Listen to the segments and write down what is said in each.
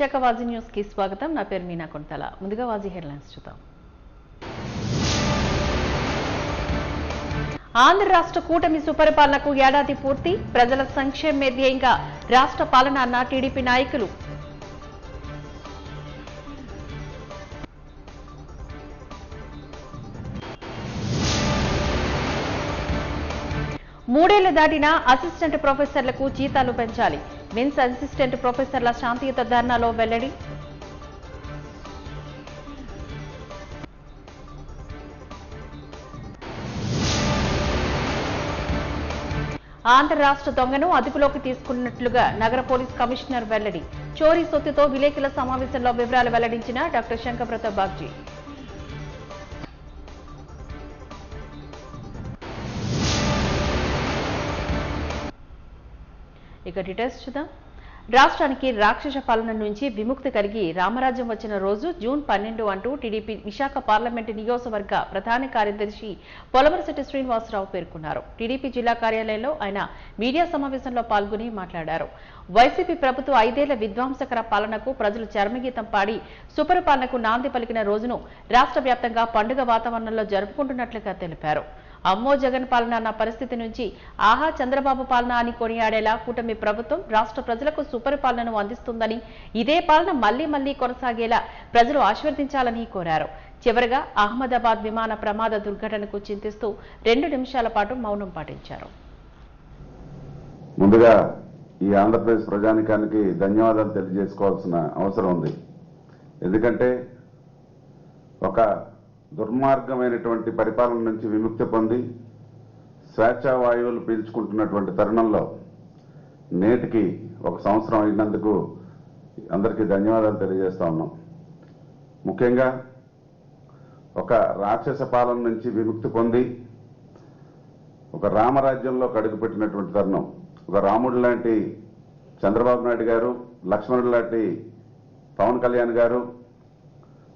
Visakha వాజీ news కి స్వాగతం. నా పేరు మీనా కొంతల. ముందుగా వాజీ హెడ్లైన్స్ చూద్దాం. ఆంధ్ర రాష్ట్ర కూటమి సుపరిపాలనకు ఏడాది పూర్తి. ప్రజల సంక్షేమే ధ్యేయంగా రాష్ట్ర పాలన అన్న టీడీపీ నాయకులు. మూడేళ్లు దాటిన అసిస్టెంట్ ప్రొఫెసర్లకు జీతాలు పెంచాలి. మిన్స్ అసిస్టెంట్ ప్రొఫెసర్ల శాంతియుత ధర్నాలో వెల్లడి. ఆంధ్ర రాష్ట్ర దొంగను అదుపులోకి తీసుకున్నట్లుగా నగర పోలీస్ కమిషనర్ వెల్లడి. చోరీ సొత్తుతో విలేకరుల సమావేశంలో వివరాలు వెల్లడించిన డాక్టర్ శంకరప్రతాప్ బాగ్జీ. ఇక డీటెయిల్స్ చూద్దాం. రాష్ట్రానికి రాక్షస పాలన నుంచి విముక్తి కలిగి రామరాజ్యం వచ్చిన రోజు జూన్ 12 అంటూ టీడీపీ విశాఖ పార్లమెంటు నియోజకవర్గ ప్రధాన కార్యదర్శి పొలమరశెట్టి శ్రీనివాసరావు పేర్కొన్నారు. టీడీపీ జిల్లా కార్యాలయంలో ఆయన మీడియా సమావేశంలో పాల్గొని మాట్లాడారు. వైసీపీ ప్రభుత్వ 5 ఏళ్ల విధ్వంసకర పాలనకు ప్రజలు చరమగీతం పాడి సుపరిపాలనకు నాంది పలికిన రోజును రాష్ట్ర వ్యాప్తంగా పండుగ వాతావరణంలో జరుపుకుంటున్నట్లుగా తెలిపారు. అమ్మో జగన్ పాలన అన్న పరిస్థితి నుంచి ఆహా చంద్రబాబు పాలన అని కొనియాడేలా కూటమి ప్రభుత్వం రాష్ట్ర ప్రజలకు సుపరిపాలనను అందిస్తుందని, ఇదే పాలన మళ్లీ మళ్లీ కొనసాగేలా ప్రజలు ఆశీర్వదించాలని కోరారు. చివరగా అహ్మదాబాద్ విమాన ప్రమాద దుర్ఘటనకు చింతిస్తూ 2 నిమిషాల పాటు మౌనం పాటించారు. ముందుగా ఈ ఆంధ్రప్రదేశ్ ప్రజానికానికి ధన్యవాదాలు తెలియజేసుకోవాల్సిన అవసరం ఉంది. ఎందుకంటే ఒక దుర్మార్గమైనటువంటి పరిపాలన నుంచి విముక్తి పొంది స్వేచ్ఛా వాయువులు పీల్చుకుంటున్నటువంటి తరుణంలో నేటికి 1 సంవత్సరం అయినందుకు అందరికీ ధన్యవాదాలు తెలియజేస్తా ఉన్నాం. ముఖ్యంగా ఒక రాక్షస పాలన నుంచి విముక్తి పొంది ఒక రామరాజ్యంలో కడుగుపెట్టినటువంటి తరుణం. ఒక రాముడు లాంటి చంద్రబాబు నాయుడు గారు, లక్ష్మణుడు లాంటి పవన్ కళ్యాణ్ గారు,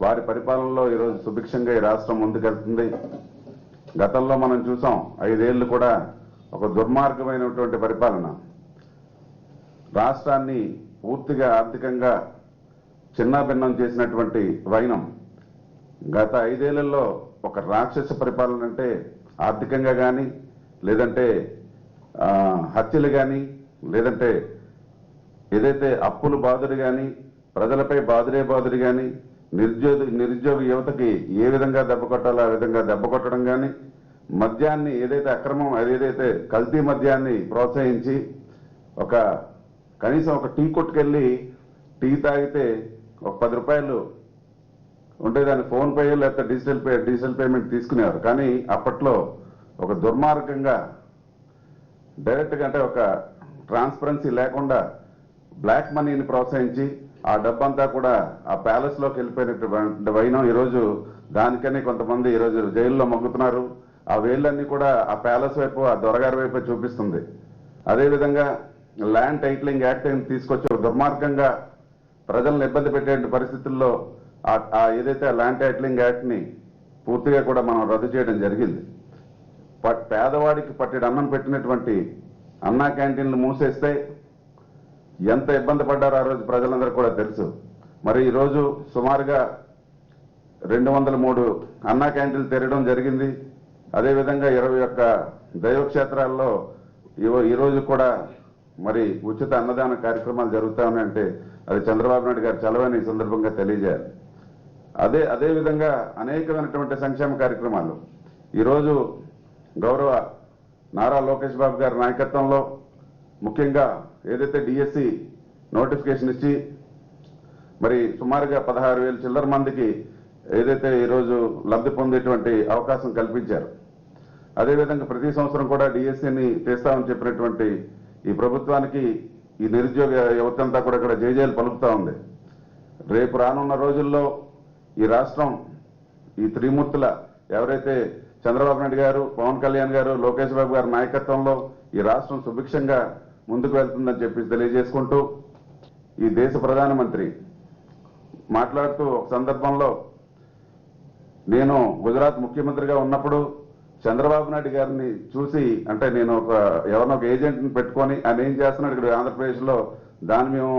వారి పరిపాలనలో ఈరోజు సుభిక్షంగా ఈ రాష్ట్రం ముందుకెళ్తుంది. గతంలో మనం చూసాం 5 ఏళ్లు కూడా ఒక దుర్మార్గమైనటువంటి పరిపాలన. రాష్ట్రాన్ని పూర్తిగా ఆర్థికంగా చిన్నాభిన్నం చేసినటువంటి వైనం. గత 5 ఏళ్లలో ఒక రాక్షస పరిపాలన అంటే ఆర్థికంగా కానీ, లేదంటే హత్యలు కానీ, లేదంటే ఏదైతే అప్పులు బాధలు కానీ, ప్రజలపై బాధుడే కానీ, నిరుద్యోగ యువతకి ఏ విధంగా దెబ్బ కొట్టాలో ఆ విధంగా దెబ్బ కొట్టడం కానీ, మద్యాన్ని ఏదైతే అక్రమం ఏదైతే కల్తీ మద్యాన్ని ప్రోత్సహించి కనీసం ఒక టీ కొట్టుకెళ్ళి టీ తాగితే ఒక 10 రూపాయలు ఉంటే దాన్ని ఫోన్ పే లేకపోతే డిజిటల్ పేమెంట్ తీసుకునేవారు. కానీ అప్పట్లో ఒక దుర్మార్గంగా డైరెక్ట్గా అంటే ఒక ట్రాన్స్పరెన్సీ లేకుండా బ్లాక్ మనీని ప్రోత్సహించి ఆ డబ్బంతా కూడా ఆ ప్యాలెస్ లోకి వెళ్ళిపోయినటువంటి వైనం ఈరోజు దానికని కొంతమంది ఈరోజు జైల్లో మొగ్గుతున్నారు. ఆ వేళ్ళన్నీ కూడా ఆ ప్యాలెస్ వైపు, ఆ దొరగారి వైపు చూపిస్తుంది. అదేవిధంగా ల్యాండ్ టైటిలింగ్ యాక్ట్ తీసుకొచ్చి దుర్మార్గంగా ప్రజలను ఇబ్బంది పెట్టే పరిస్థితుల్లో ఏదైతే ల్యాండ్ టైటిలింగ్ యాక్ట్ ని పూర్తిగా కూడా మనం రద్దు చేయడం జరిగింది. పేదవాడికి పట్టెడు అన్నం పెట్టినటువంటి అన్నా క్యాంటీన్లు మూసేస్తే ఎంత ఇబ్బంది పడ్డారో ఆ రోజు ప్రజలందరూ కూడా తెలుసు. మరి ఈరోజు సుమారుగా 203 అన్నా క్యాంటీన్లు తెరవడం జరిగింది. అదేవిధంగా 21 దైవక్షేత్రాల్లో ఈరోజు కూడా మరి ఉచిత అన్నదాన కార్యక్రమాలు జరుగుతా ఉన్నాయంటే అది చంద్రబాబు నాయుడు గారు చలవని ఈ సందర్భంగా తెలియజేయాలి. అదేవిధంగా అనేకమైనటువంటి సంక్షేమ కార్యక్రమాలు ఈరోజు గౌరవ నారా లోకేష్ బాబు గారి నాయకత్వంలో ముఖ్యంగా ఏదైతే డిఎస్సి నోటిఫికేషన్ ఇచ్చి మరి సుమారుగా 16,000 చిల్లర మందికి ఏదైతే ఈరోజు లబ్ధి పొందేటువంటి అవకాశం కల్పించారు. అదేవిధంగా ప్రతి సంవత్సరం కూడా డిఎస్సిని తీస్తామని చెప్పినటువంటి ఈ ప్రభుత్వానికి ఈ నిరుద్యోగ యువతంతా కూడా ఇక్కడ జయజయలు పలుకుతా ఉంది. రేపు రానున్న రోజుల్లో ఈ రాష్ట్రం ఈ త్రిమూర్తుల ఎవరైతే చంద్రబాబు నాయుడు గారు, పవన్ కళ్యాణ్ గారు, లోకేష్ బాబు గారి నాయకత్వంలో ఈ రాష్ట్రం సుభిక్షంగా ముందుకు వెళ్తుందని చెప్పి తెలియజేసుకుంటూ ఈ దేశ ప్రధానమంత్రి మాట్లాడుతూ ఒక సందర్భంలో నేను గుజరాత్ ముఖ్యమంత్రిగా ఉన్నప్పుడు చంద్రబాబు నాయుడు గారిని చూసి అంటే నేను ఎవరినో ఒక ఏజెంట్ని పెట్టుకొని ఆయన ఏం చేస్తున్నాడు ఇక్కడ ఆంధ్రప్రదేశ్లో దాన్ని మేము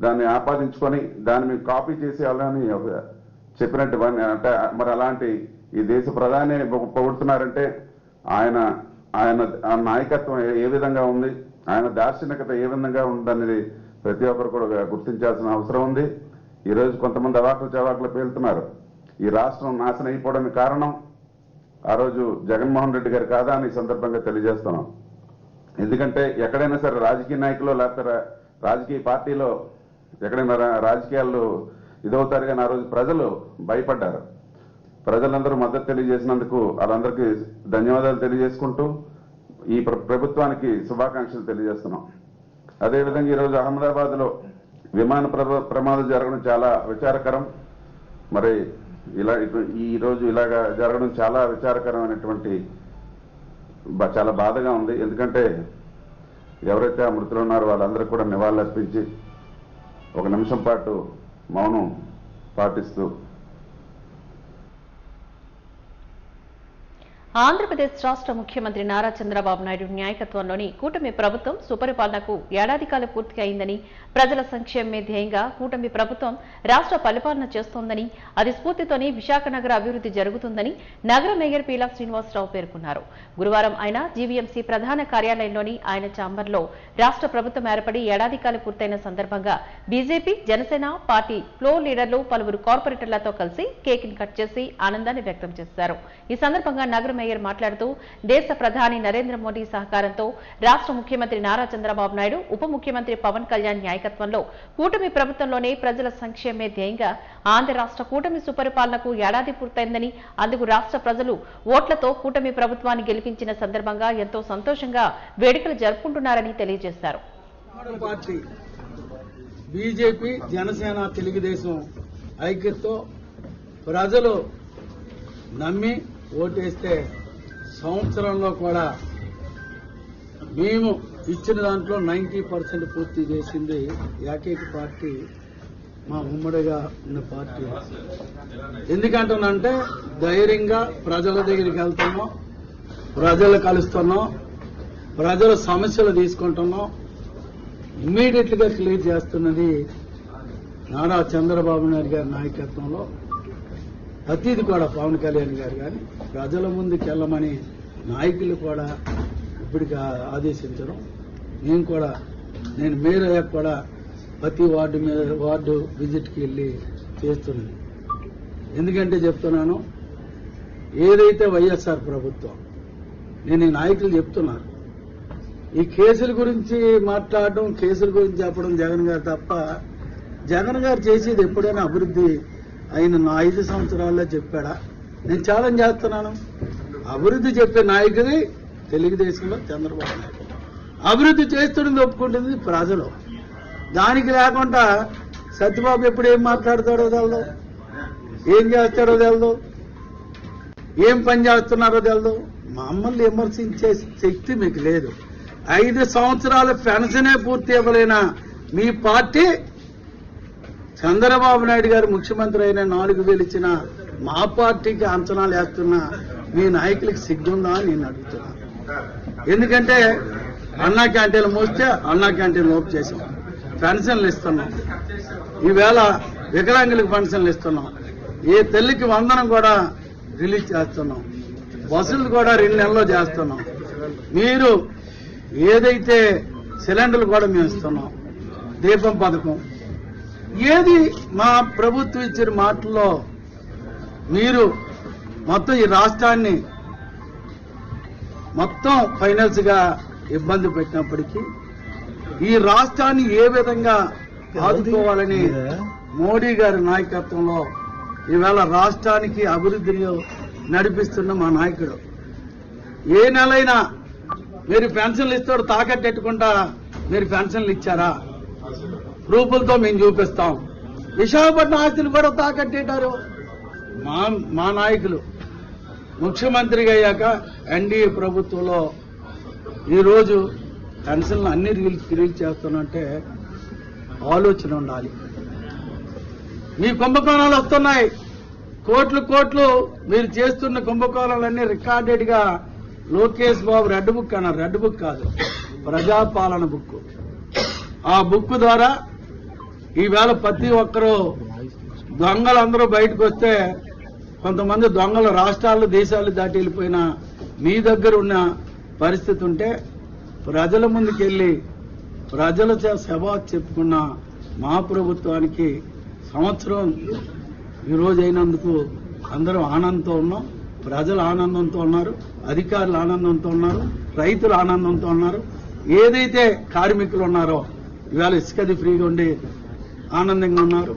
దాన్ని ఆపాదించుకొని దాన్ని మీరు కాపీ చేసేయాలని చెప్పినట్టు అంటే మరి అలాంటి ఈ దేశ ప్రధాని పొగుడుతున్నారంటే ఆయన నాయకత్వం ఏ విధంగా ఉంది, ఆయన దార్శనికత ఏ విధంగా ఉందనేది ప్రతి ఒక్కరు కూడా గుర్తించాల్సిన అవసరం ఉంది. ఈరోజు కొంతమంది అవాకులు చవాకులు పేలుతున్నారు. ఈ రాష్ట్రం నాశనం అయిపోవడానికి కారణం ఆ రోజు జగన్మోహన్ రెడ్డి గారు కాదా అని ఈ సందర్భంగా తెలియజేస్తున్నాం. ఎందుకంటే ఎక్కడైనా సరే రాజకీయ నాయకులు లేకపోతే రాజకీయ పార్టీలో ఎక్కడైనా రాజకీయాల్లో ఇదవుతారు, కానీ ఆ రోజు ప్రజలు భయపడ్డారు. ప్రజలందరూ మద్దతు తెలియజేసినందుకు వాళ్ళందరికీ ధన్యవాదాలు తెలియజేసుకుంటూ ఈ ప్రభుత్వానికి శుభాకాంక్షలు తెలియజేస్తున్నాం. అదేవిధంగా ఈరోజు అహ్మదాబాద్లో విమాన ప్రమాదం జరగడం చాలా విచారకరం. మరి ఈరోజు ఇలాగా జరగడం చాలా విచారకరమైనటువంటి చాలా బాధగా ఉంది. ఎందుకంటే ఎవరైతే ఆ మృతులు ఉన్నారో వాళ్ళందరూ కూడా నివాళులర్పించి ఒక నిమిషం పాటు మౌనం పాటిస్తూ ఆంధ్రప్రదేశ్ రాష్ట్ర ముఖ్యమంత్రి నారా చంద్రబాబు నాయుడు నాయకత్వంలోని కూటమి ప్రభుత్వం సుపరిపాలనకు ఏడాది కాలం పూర్తి అయిందని, ప్రజల సంక్షేమమే ధ్యేయంగా కూటమి ప్రభుత్వం రాష్ట్ర పరిపాలన చేస్తోందని, అది స్ఫూర్తితోనే విశాఖ నగర అభివృద్ధి జరుగుతుందని నగర మేయర్ పీలా శ్రీనివాసరావు పేర్కొన్నారు. గురువారం ఆయన జీవీఎంసీ ప్రధాన కార్యాలయంలోని ఆయన ఛాంబర్లో రాష్ట్ర ప్రభుత్వం ఏర్పడి ఏడాది కాలం పూర్తయిన సందర్భంగా బీజేపీ, జనసేన పార్టీ ఫ్లోర్ లీడర్లు పలువురు కార్పొరేటర్లతో కలిసి కేక్ ని కట్ చేసి ఆనందాన్ని వ్యక్తం చేశారు. ఈ సందర్భంగా నగర మేయర్ మాట్లాడుతూ దేశ ప్రధాని నరేంద్ర మోదీ సహకారంతో రాష్ట్ర ముఖ్యమంత్రి నారా చంద్రబాబు నాయుడు, ఉప ముఖ్యమంత్రి పవన్ కళ్యాణ్ నాయకత్వంలో కూటమి ప్రభుత్వంలోనే ప్రజల సంక్షేమే ధ్యేయంగా ఆంధ్ర రాష్ట్ర కూటమి సుపరిపాలనకు ఏడాది పూర్తయిందని, అందుకు రాష్ట్ర ప్రజలు ఓట్లతో కూటమి ప్రభుత్వాన్ని గెలిపించిన సందర్భంగా ఎంతో సంతోషంగా వేడుకలు జరుపుకుంటున్నారని తెలియజేశారు. బీజేపీ, జనసేన, తెలుగుదేశం ఐక్యతతో ప్రజలు నమ్మి ఓటేస్తే సంవత్సరంలో కూడా మేము ఇచ్చిన దాంట్లో 90% పూర్తి చేసింది ఏకైక పార్టీ మా ఉమ్మడిగా ఉన్న పార్టీ. ఎందుకంటున్నంటే ధైర్యంగా ప్రజల దగ్గరికి వెళ్తున్నాం, ప్రజలు కలుస్తున్నాం, ప్రజల సమస్యలు తీసుకుంటున్నాం, ఇమ్మీడియట్గా క్లియర్ చేస్తున్నది నారా చంద్రబాబు నాయుడు గారి నాయకత్వంలో. ప్రతిది కూడా పవన్ కళ్యాణ్ గారు కానీ ప్రజల ముందుకు వెళ్ళమని నాయకులు కూడా ఇప్పటికి ఆదేశించడం, నేను మేయర్ అయ్యాక కూడా ప్రతి వార్డు విజిట్కి వెళ్ళి చేస్తున్నాను. ఎందుకంటే చెప్తున్నాను, ఏదైతే వైఎస్ఆర్ ప్రభుత్వం, నేను ఈ నాయకులు చెప్తున్నారు, ఈ కేసుల గురించి మాట్లాడడం, కేసుల గురించి చెప్పడం జగన్ గారు తప్ప, జగన్ గారు చేసేది ఎప్పుడైనా అభివృద్ధి ఆయన 5 సంవత్సరాల్లో చెప్పాడా? నేను ఛాలెంజ్ చేస్తున్నాను. అభివృద్ధి చెప్పే నాయకుడి తెలుగుదేశంలో చంద్రబాబు నాయుడు. అభివృద్ధి చేస్తున్నది ఒప్పుకుంటుంది ప్రజలు. దానికి లేకుండా సత్యబాబు ఎప్పుడు ఏం మాట్లాడతాడో తెలదు, ఏం చేస్తాడో తెలదు, ఏం పని చేస్తున్నారో తెలదు. మమ్మల్ని విమర్శించే శక్తి మీకు లేదు. 5 సంవత్సరాల పెన్షనే పూర్తి ఇవ్వలేన మీ పార్టీ చంద్రబాబు నాయుడు గారు ముఖ్యమంత్రి అయిన 4,000 ఇచ్చిన మా పార్టీకి అంచనాలు వేస్తున్న మీ నాయకులకి సిగ్గుందా అని నేను అడుగుతున్నాను. ఎందుకంటే అన్నా క్యాంటీన్లు మూస్తే అన్నా క్యాంటీన్లు ఓపెన్ చేసాం, పెన్షన్లు ఇస్తున్నాం, ఈవేళ వికలాంగులకు పెన్షన్లు ఇస్తున్నాం, ఏ తల్లికి వందనం కూడా రిలీజ్ చేస్తున్నాం, బస్సులు కూడా 2 నెలల్లో చేస్తున్నాం. మీరు ఏదైతే సిలిండర్లు కూడా మేము ఇస్తున్నాం, దీపం పథకం, ఏది మా ప్రభుత్వం ఇచ్చిన మాటల్లో మీరు మొత్తం ఈ రాష్ట్రాన్ని మొత్తం ఫైనాన్స్ గా ఇబ్బంది పెట్టినప్పటికీ ఈ రాష్ట్రాన్ని ఏ విధంగా ఆదుకోవాలని మోడీ గారి నాయకత్వంలో ఈవేళ రాష్ట్రానికి అభివృద్ధిని నడిపిస్తున్న మా నాయకుడు. ఏ నెలైనా మీరు పెన్షన్లు ఇస్తాడు తాకట్టెట్టుకుంటా మీరు పెన్షన్లు ఇచ్చారా? ప్రూఫులతో మేము చూపిస్తాం. విశాఖపట్నం ఆస్తులు కూడా తాకట్టేటారు మా నాయకులు. ముఖ్యమంత్రిగా అయ్యాక ఎన్డీఏ ప్రభుత్వంలో ఈరోజు పెన్షన్లు అన్ని రిలీజ్ చేస్తున్నంటే ఆలోచన ఉండాలి. మీ కుంభకోణాలు వస్తున్నాయి, కోట్లు మీరు చేస్తున్న కుంభకోణాలన్నీ రికార్డెడ్ గా లోకేష్ బాబు రెడ్ బుక్ అన్నారు. రెడ్ బుక్ కాదు, ప్రజాపాలన బుక్. ఆ బుక్ ద్వారా ఈవేళ ప్రతి ఒక్కరూ దొంగలందరూ బయటకు వస్తే కొంతమంది దొంగలు రాష్ట్రాలు దేశాలు దాటి వెళ్ళిపోయిన మీ దగ్గర ఉన్న పరిస్థితి ఉంటే ప్రజల ముందుకెళ్ళి ప్రజల సభ చెప్పుకున్న మా ప్రభుత్వానికి సంవత్సరం ఈరోజు అయినందుకు అందరూ ఆనందంతో ఉన్నాం. ప్రజలు ఆనందంతో ఉన్నారు, అధికారులు ఆనందంతో ఉన్నారు, రైతులు ఆనందంతో ఉన్నారు. ఏదైతే కార్మికులు ఉన్నారో ఇవాళ ఇసుకది ఫ్రీగా ఉండి ఆనందంగా ఉన్నారు.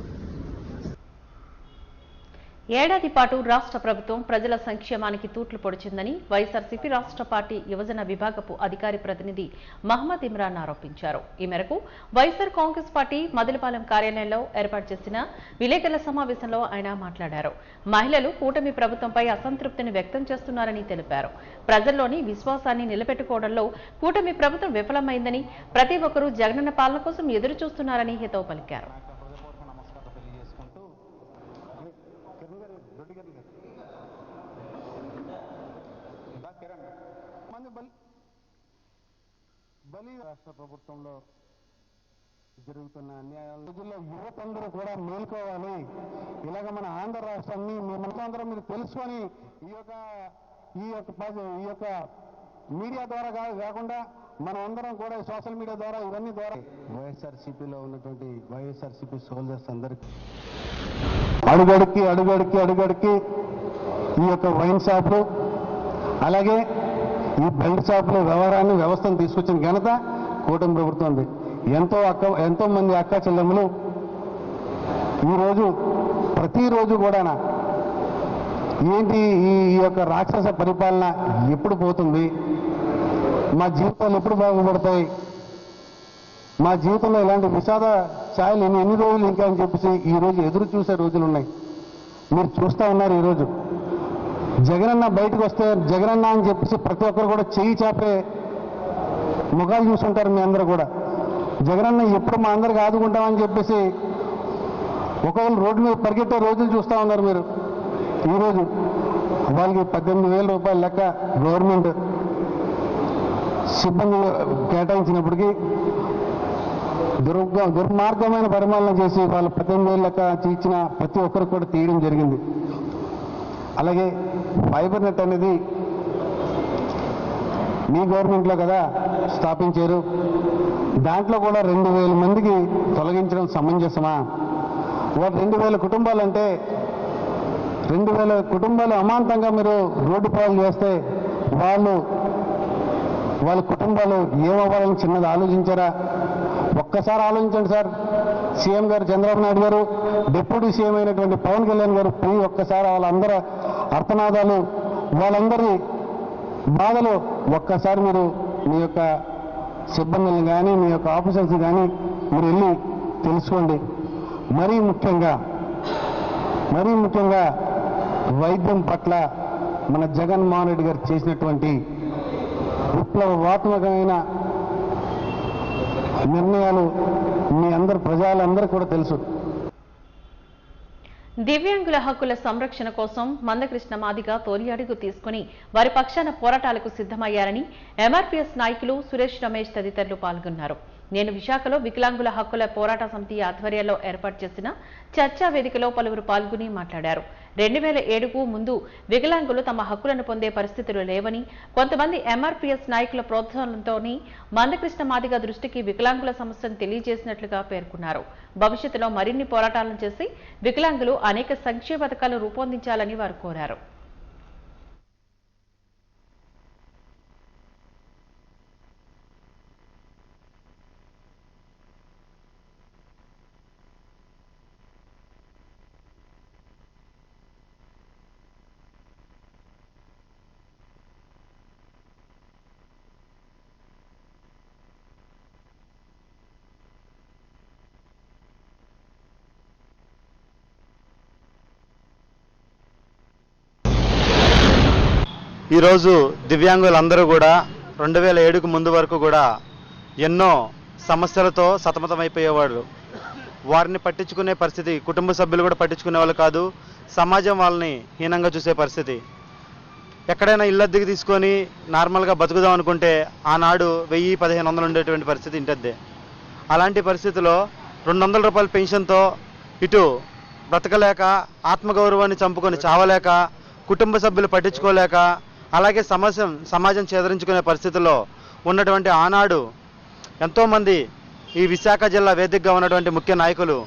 ఏడాది పాటు రాష్ట్ర ప్రభుత్వం ప్రజల సంక్షేమానికి తూట్లు పొడిచిందని వైఎస్ఆర్సీపీ రాష్ట్ర పార్టీ యువజన విభాగపు అధికారి ప్రతినిధి మహమ్మద్ ఇమ్రాన్ ఆరోపించారు. ఈ మేరకు వైఎస్ఆర్ కాంగ్రెస్ పార్టీ మదిలపాలెం కార్యాలయంలో ఏర్పాటు చేసిన విలేకరుల సమావేశంలో ఆయన మాట్లాడారు. మహిళలు కూటమి ప్రభుత్వంపై అసంతృప్తిని వ్యక్తం చేస్తున్నారని తెలిపారు. ప్రజల్లోని విశ్వాసాన్ని నిలబెట్టుకోవడంలో కూటమి ప్రభుత్వం విఫలమైందని, ప్రతి ఒక్కరూ జగనన్న పాలన కోసం ఎదురు చూస్తున్నారని హితవు పలికారు. రాష్ట్ర ప్రభుత్వంలో జరుగుతున్న అన్యాయాల రోజుల్లో యువతందరూ కూడా మేల్కోవాలి. ఇలాగ మన ఆంధ్ర రాష్ట్రాన్ని మేమందరం మీరు తెలుసుకొని ఈ యొక్క మీడియా ద్వారా కాకుండా మనం అందరం కూడా సోషల్ మీడియా ద్వారా ఇవన్నీ ద్వారా వైఎస్ఆర్సీపీలో ఉన్నటువంటి వైఎస్ఆర్సీపీ సోల్జర్స్ అందరికీ అడుగడికి ఈ యొక్క వైన్ షాపులు అలాగే ఈ బెల్ట్ షాపుల వ్యవస్థను తీసుకొచ్చిన ఘనత కూటమి ప్రభుత్వం ఉంది. ఎంతో మంది అక్క చెల్లెమ్మలు ఈరోజు ప్రతిరోజు కూడా ఏంటి ఈ యొక్క రాక్షస పరిపాలన ఎప్పుడు పోతుంది, మా జీవితాలు ఎప్పుడు బాగుపడతాయి, మా జీవితంలో ఇలాంటి విషాద ఛాయలు ఎన్ని రోజులు ఇంకా అని చెప్పేసి ఈరోజు ఎదురు చూసే రోజులు ఉన్నాయి. మీరు చూస్తూ ఉన్నారు. ఈరోజు జగనన్న బయటకు వస్తే జగనన్న అని చెప్పేసి ప్రతి ఒక్కరు కూడా చెయ్యి చాపే ముఖాలు చూసుకుంటారు. మీ అందరూ కూడా జగనన్న ఎప్పుడు మా అందరికి ఆదుకుంటామని చెప్పేసి ఒకవేళ రోడ్డు మీద పరిగెట్టే రోజులు చూస్తూ ఉన్నారు. మీరు ఈరోజు వాళ్ళకి 18,000 రూపాయల లెక్క గవర్నమెంట్ సిబ్బంది కేటాయించినప్పటికీ దుర్మార్గమైన పరిపాలన చేసి వాళ్ళు 18,000 లెక్క ఇచ్చిన ప్రతి ఒక్కరికి కూడా తీయడం జరిగింది. అలాగే ఫైబర్ నెట్ అనేది మీ గవర్నమెంట్లో కదా స్థాపించారు. దాంట్లో కూడా 2,000 మందికి తొలగించడం సమంజసమా? వారు 2,000 కుటుంబాలంటే 2,000 కుటుంబాలు అమాంతంగా మీరు రోడ్డు పాలు చేస్తే వాళ్ళ కుటుంబాలు ఏమవ్వాలని చిన్నది ఆలోచించారా? ఒక్కసారి ఆలోచించండి సార్. సీఎం గారు చంద్రబాబు నాయుడు గారు, డిప్యూటీ సీఎం అయినటువంటి పవన్ కళ్యాణ్ గారు పోయి ఒక్కసారి వాళ్ళందరూ అర్థనాదాలు వాళ్ళందరి బాధలు ఒక్కసారి మీరు మీ యొక్క సిబ్బందులను కానీ మీ యొక్క ఆఫీసర్స్ కానీ మీరు వెళ్ళి తెలుసుకోండి. మరీ ముఖ్యంగా వైద్యం పట్ల మన జగన్మోహన్ రెడ్డి గారు చేసినటువంటి విప్లవాత్మకమైన నిర్ణయాలు మీ ప్రజలందరూ కూడా తెలుసు. దివ్యాంగుల హక్కుల సంరక్షణ కోసం మందకృష్ణ మాదిగ తొలి అడుగు తీసుకుని వారి పక్షాన పోరాటాలకు సిద్ధమయ్యారని ఎంఆర్పీఎస్ నాయకులు సురేష్ రమేష్ తదితరులు పాల్గొన్నారు. నేను విశాఖలో వికలాంగుల హక్కుల పోరాట సమితి ఆధ్వర్యంలో ఏర్పాటు చేసిన చర్చా వేదికలో పలువురు పాల్గొని మాట్లాడారు. 2007కు ముందు వికలాంగులు తమ హక్కులను పొందే పరిస్థితులు లేవని, కొంతమంది ఎంఆర్పీఎస్ నాయకుల ప్రోత్సాహంతోని మందకృష్ణ మాదిగ దృష్టికి వికలాంగుల సమస్యను తెలియజేసినట్లుగా పేర్కొన్నారు. భవిష్యత్తులో మరిన్ని పోరాటాలను చేసి వికలాంగులు అనేక సంక్షేమ పథకాలు రూపొందించాలని వారు కోరారు. ఈరోజు దివ్యాంగులందరూ కూడా 2007కు ముందు వరకు కూడా ఎన్నో సమస్యలతో సతమతమైపోయేవాడు. వారిని పట్టించుకునే పరిస్థితి, కుటుంబ సభ్యులు కూడా పట్టించుకునే వాళ్ళు కాదు, సమాజం వాళ్ళని హీనంగా చూసే పరిస్థితి. ఎక్కడైనా ఇళ్ళద్దెకి తీసుకొని నార్మల్గా బతుకుదాం అనుకుంటే ఆనాడు 1000-1500 ఉండేటువంటి పరిస్థితి ఇంటద్దే. అలాంటి పరిస్థితిలో 200 రూపాయల పెన్షన్తో ఇటు బ్రతకలేక ఆత్మగౌరవాన్ని చంపుకొని చావలేక కుటుంబ సభ్యులు పట్టించుకోలేక అలాగే సమాజం చేదరించుకునే పరిస్థితుల్లో ఉన్నటువంటి ఆనాడు ఎంతోమంది ఈ విశాఖ జిల్లా వేదికగా ఉన్నటువంటి ముఖ్య నాయకులు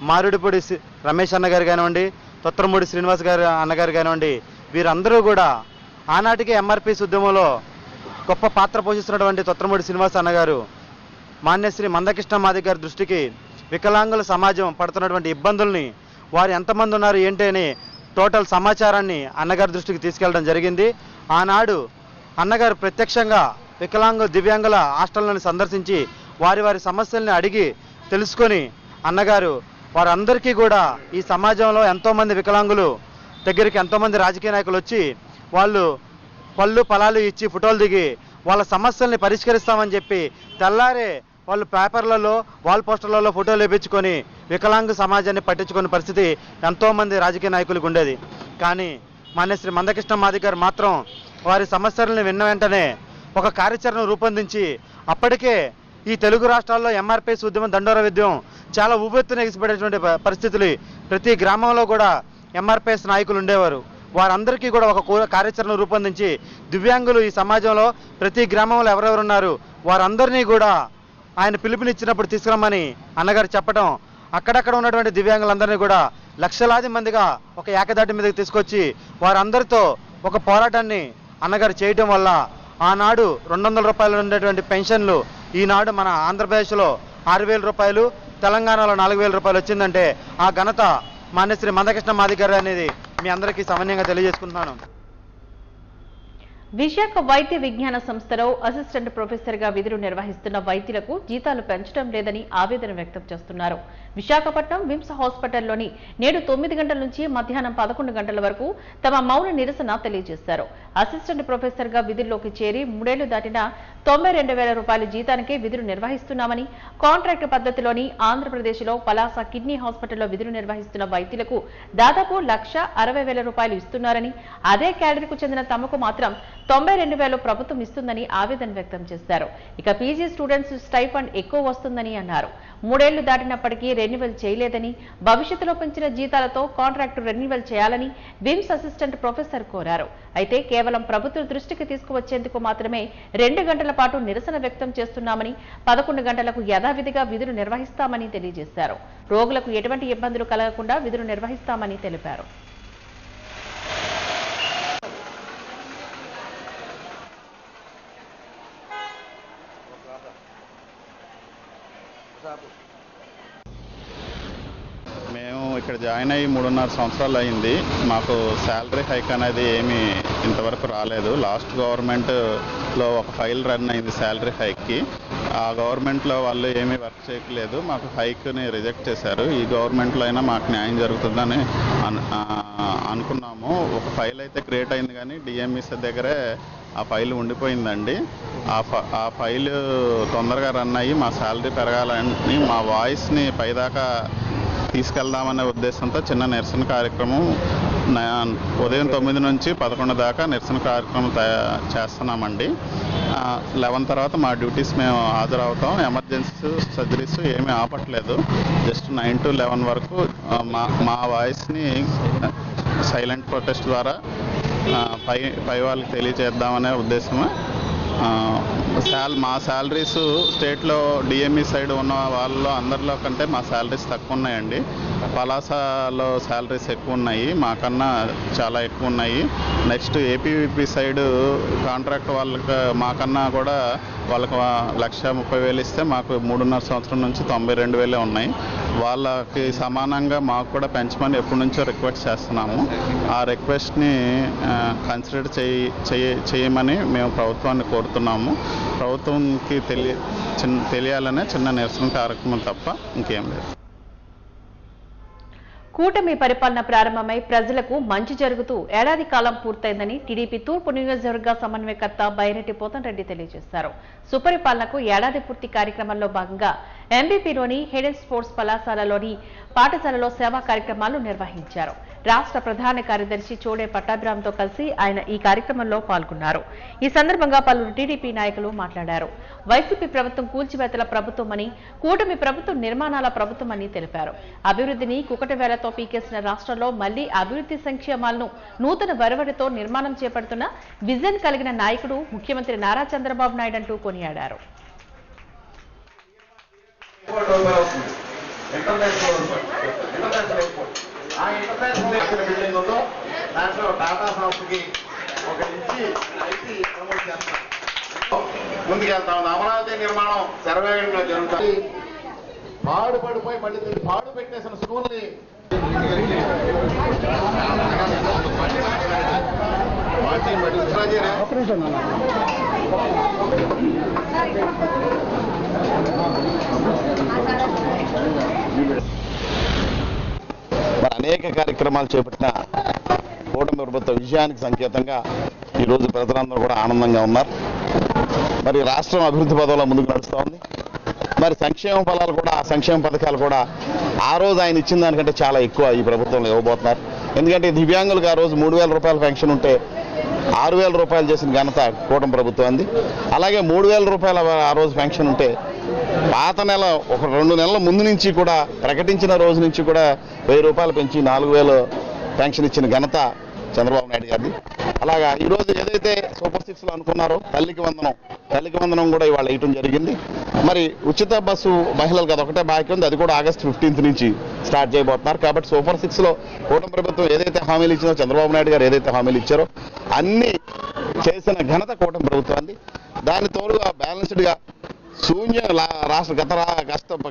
మారుడిపూడి రమేష్ అన్నగారు కానివ్వండి, తొత్రమూడి శ్రీనివాస్ గారు అన్నగారు కానివ్వండి, వీరందరూ కూడా ఆనాటికే ఎంఆర్పీఎస్ ఉద్యమంలో గొప్ప పాత్ర పోషిస్తున్నటువంటి తొత్రమూడి శ్రీనివాస్ అన్నగారు మాన్యశ్రీ మందకృష్ణ మాదిగ గారి దృష్టికి వికలాంగుల సమాజం పడుతున్నటువంటి ఇబ్బందుల్ని, వారు ఎంతమంది ఉన్నారు ఏంటి అని టోటల్ సమాచారాన్ని అన్నగారి దృష్టికి తీసుకెళ్లడం జరిగింది. ఆనాడు అన్నగారు ప్రత్యక్షంగా దివ్యాంగుల హాస్టళ్లను సందర్శించి వారి సమస్యల్ని అడిగి తెలుసుకొని అన్నగారు వారందరికీ కూడా ఈ సమాజంలో ఎంతోమంది వికలాంగులు దగ్గరికి ఎంతోమంది రాజకీయ నాయకులు వచ్చి వాళ్ళు పళ్ళు ఫలాలు ఇచ్చి ఫోటోలు దిగి వాళ్ళ సమస్యల్ని పరిష్కరిస్తామని చెప్పి తెల్లారే వాళ్ళు పేపర్లలో వాల్ పోస్టర్లలో ఫోటోలు వేయించుకొని వికలాంగ సమాజాన్ని పట్టించుకునే పరిస్థితి ఎంతోమంది రాజకీయ నాయకులకు ఉండేది. కానీ మాన్యశ్రీ మందకృష్ణ మాదిగ గారు మాత్రం వారి సమస్యలను విన్న వెంటనే ఒక కార్యాచరణ రూపొందించి అప్పటికే ఈ తెలుగు రాష్ట్రాల్లో ఎంఆర్పీఎస్ ఉద్యమం దండోర ఉద్యమం చాలా ఉవ్వెత్తున ఎగిసిపడేటువంటి పరిస్థితులు ప్రతి గ్రామంలో కూడా ఎంఆర్పీఎస్ నాయకులు ఉండేవారు. వారందరికీ కూడా ఒక కార్యాచరణ రూపొందించి దివ్యాంగులు ఈ సమాజంలో ప్రతి గ్రామంలో ఎవరెవరు ఉన్నారు వారందరినీ కూడా ఆయన పిలుపునిచ్చినప్పుడు తీసుకురమ్మని అన్నగారు చెప్పడం, అక్కడక్కడ ఉన్నటువంటి దివ్యాంగులందరినీ కూడా లక్షలాది మందిగా ఒక ఏకదాటి మీదకి తీసుకొచ్చి వారందరితో ఒక పోరాటాన్ని అన్నగారు చేయటం వల్ల ఆనాడు 200 రూపాయలు ఉండేటువంటి పెన్షన్లు ఈనాడు మన ఆంధ్రప్రదేశ్లో 6,000 రూపాయలు, తెలంగాణలో 4,000 రూపాయలు వచ్చిందంటే ఆ ఘనత మాన్యశ్రీ మందకృష్ణ మాదిగ గారు అనేది మీ అందరికీ సమన్వయంగా తెలియజేసుకుంటున్నాను. విశాఖ వైద్య విజ్ఞాన సంస్థలో అసిస్టెంట్ ప్రొఫెసర్గా విధులు నిర్వహిస్తున్న వైద్యులకు జీతాలు పెంచడం లేదని ఆవేదన వ్యక్తం చేస్తున్నారు. విశాఖపట్నం విమ్స్ హాస్పిటల్లోని నేడు 9 గంటల నుంచి మధ్యాహ్నం 11 గంటల వరకు తమ మౌన నిరసన తెలియజేశారు. అసిస్టెంట్ ప్రొఫెసర్గా విధుల్లోకి చేరి 3 ఏళ్లు దాటినా 92,000 రూపాయల జీతానికే విధులు నిర్వహిస్తున్నామని, కాంట్రాక్ట్ పద్ధతిలోని ఆంధ్రప్రదేశ్లో పలాస కిడ్నీ హాస్పిటల్లో విధులు నిర్వహిస్తున్న వైద్యులకు దాదాపు 1,60,000 రూపాయలు ఇస్తున్నారని, అదే క్యాడర్కు చెందిన తమకు మాత్రం 92,000 ప్రభుత్వం ఇస్తుందని ఆవేదన వ్యక్తం చేశారు. ఇక పీజీ స్టూడెంట్స్ స్టైఫండ్ ఎక్కువ వస్తుందని అన్నారు. 3 ఏళ్లు దాటినప్పటికీ రెన్యువల్ చేయలేదని, భవిష్యత్తులో పెంచిన జీతాలతో కాంట్రాక్టు రెన్యువల్ చేయాలని విమ్స్ అసిస్టెంట్ ప్రొఫెసర్ కోరారు. అయితే కేవలం ప్రభుత్వ దృష్టికి తీసుకువచ్చేందుకు మాత్రమే 2 గంటల పాటు నిరసన వ్యక్తం చేస్తున్నామని, 11 గంటలకు యథావిధిగా విధులు నిర్వహిస్తామని తెలియజేశారు. రోగులకు ఎటువంటి ఇబ్బందులు కలగకుండా విధులు నిర్వహిస్తామని తెలిపారు. మేము ఇక్కడ జాయిన్ అయ్యి 3.5 సంవత్సరాలు అయింది. మాకు శాలరీ హైక్ అనేది ఏమీ ఇంతవరకు రాలేదు. లాస్ట్ గవర్నమెంట్లో ఒక ఫైల్ రన్ అయింది శాలరీ హైక్కి. ఆ గవర్నమెంట్లో వాళ్ళు ఏమీ వర్క్ చేయట్లేదు, మాకు హైక్ని రిజెక్ట్ చేశారు. ఈ గవర్నమెంట్లో అయినా మాకు న్యాయం జరుగుతుందని అనుకున్నాము. ఒక ఫైల్ అయితే క్రియేట్ అయింది కానీ డిఎంఈసీ దగ్గరే ఆ ఫైల్ ఉండిపోయిందండి. ఆ ఫైల్ తొందరగా రన్ అయ్యి మా శాలరీ పెరగాలని, మా వాయిస్ని పైదాకా తీసుకెళ్దామనే ఉద్దేశంతో చిన్న నిరసన కార్యక్రమం ఉదయం 9 నుంచి 11 దాకా నిరసన కార్యక్రమం చేస్తున్నామండి. 11 తర్వాత మా డ్యూటీస్ మేము హాజరవుతాం. ఎమర్జెన్సీ సర్జరీస్ ఏమీ ఆపట్లేదు. జస్ట్ 9 to 11 వరకు మా వాయిస్ని సైలెంట్ ప్రొటెస్ట్ ద్వారా పై వాళ్ళకి తెలియచేద్దామనే ఉద్దేశమే. మా శాలరీస్ స్టేట్లో డిఎంఈ సైడ్ ఉన్న వాళ్ళలో అందరిలో కంటే మా శాలరీస్ తక్కువ ఉన్నాయండి. పలాసలో శాలరీస్ ఎక్కువ ఉన్నాయి, మాకన్నా చాలా ఎక్కువ ఉన్నాయి. నెక్స్ట్ ఏపీవీపీ సైడ్ కాంట్రాక్ట్ వాళ్ళకి మాకన్నా కూడా వాళ్ళకు 1,30,000 ఇస్తే మాకు 3.5 సంవత్సరం నుంచి 92,000 ఉన్నాయి. వాళ్ళకి సమానంగా మాకు కూడా పెంచమని ఎప్పటి నుంచో రిక్వెస్ట్ చేస్తున్నాము. ఆ రిక్వెస్ట్ని కన్సిడర్ చేయమని మేము ప్రభుత్వాన్ని కోరుతున్నాము. ప్రభుత్వంకి తెలియాలనే చిన్న నిరసన కార్యక్రమం తప్ప ఇంకేం లేదు. కూటమి పరిపాలన ప్రారంభమై ప్రజలకు మంచి జరుగుతూ ఏడాది కాలం పూర్తయిందని టీడీపీ తూర్పు నియోజకవర్గ సమన్వయకర్త బైరెడ్డి పోతంరెడ్డి తెలియజేశారు. సుపరిపాలనకు ఏడాది పూర్తి కార్యక్రమంలో భాగంగా ఎంబీపీలోని హెడెన్ స్పోర్ట్స్ కళాశాలలోని పాఠశాలలో సేవా కార్యక్రమాలు నిర్వహించారు. రాష్ట్ర ప్రధాన కార్యదర్శి చోడే పట్టాభిరామ్తో కలిసి ఆయన ఈ కార్యక్రమంలో పాల్గొన్నారు. ఈ సందర్భంగా పలువురు టీడీపీ నాయకులు మాట్లాడారు. వైసీపీ ప్రభుత్వం కూల్చివేతల ప్రభుత్వమని, కూటమి ప్రభుత్వం నిర్మాణాల ప్రభుత్వమని తెలిపారు. అభివృద్ధిని కుకటవేలతో పీకేసిన రాష్ట్రంలో మళ్లీ అభివృద్ధి సంక్షేమాలను నూతన వరవడితో నిర్మాణం చేపడుతున్న విజన్ కలిగిన నాయకుడు ముఖ్యమంత్రి నారా చంద్రబాబు నాయుడు అంటూ కొనియాడారు. బిల్డింగ్ ఉందో దాంట్లో టాటా సంస్థకి ఒక నుంచి ఐటీ ప్రమోట్ చేస్తాం, ముందుకెళ్తా ఉంది. అమరావతి నిర్మాణం శరవేగంగా జరుగుతుంది. పాడుపడిపోయి మళ్ళీ పాడు పెట్టేసిన స్కూల్ని మరి అనేక కార్యక్రమాలు చేపట్టిన కూటమి ప్రభుత్వ విజయానికి సంకేతంగా ఈరోజు ప్రజలందరూ కూడా ఆనందంగా ఉన్నారు. మరి రాష్ట్రం అభివృద్ధి పదంలో ముందుకు నడుస్తూ ఉంది. మరి సంక్షేమ ఫలాలు కూడా, సంక్షేమ పథకాలు కూడా ఆ రోజు ఆయన ఇచ్చిన దానికంటే చాలా ఎక్కువ ఈ ప్రభుత్వంలో ఇవ్వబోతున్నారు. ఎందుకంటే దివ్యాంగులకు ఆ రోజు 3,000 రూపాయల పెన్షన్ ఉంటే 6,000 రూపాయలు చేసిన ఘనత కూటమి ప్రభుత్వం అంది. అలాగే 3,000 రూపాయల ఆ రోజు పెన్షన్ ఉంటే పాత నెల ఒక 2 నెలల ముందు నుంచి కూడా ప్రకటించిన రోజు నుంచి కూడా 1000 రూపాయలు పెంచి 4,000 పెన్షన్ ఇచ్చిన ఘనత చంద్రబాబు నాయుడు గారిది. అలాగా ఈరోజు ఏదైతే సూపర్ 6లో అనుకున్నారో తల్లికి వందనం కూడా ఇవాళ వేయటం జరిగింది. మరి ఉచిత బస్సు మహిళలకు అదొకటే బాకీ ఉంది, అది కూడా ఆగస్టు 15 నుంచి స్టార్ట్ చేయబోతున్నారు. కాబట్టి సూపర్ 6లో కూటమి ప్రభుత్వం ఏదైతే హామీలు ఇచ్చిందో, చంద్రబాబు నాయుడు గారు ఏదైతే హామీలు ఇచ్చారో అన్ని చేసిన ఘనత కూటమి ప్రభుత్వాన్ని. దాని తోడుగా బ్యాలెన్స్డ్గా రాష్ట్ర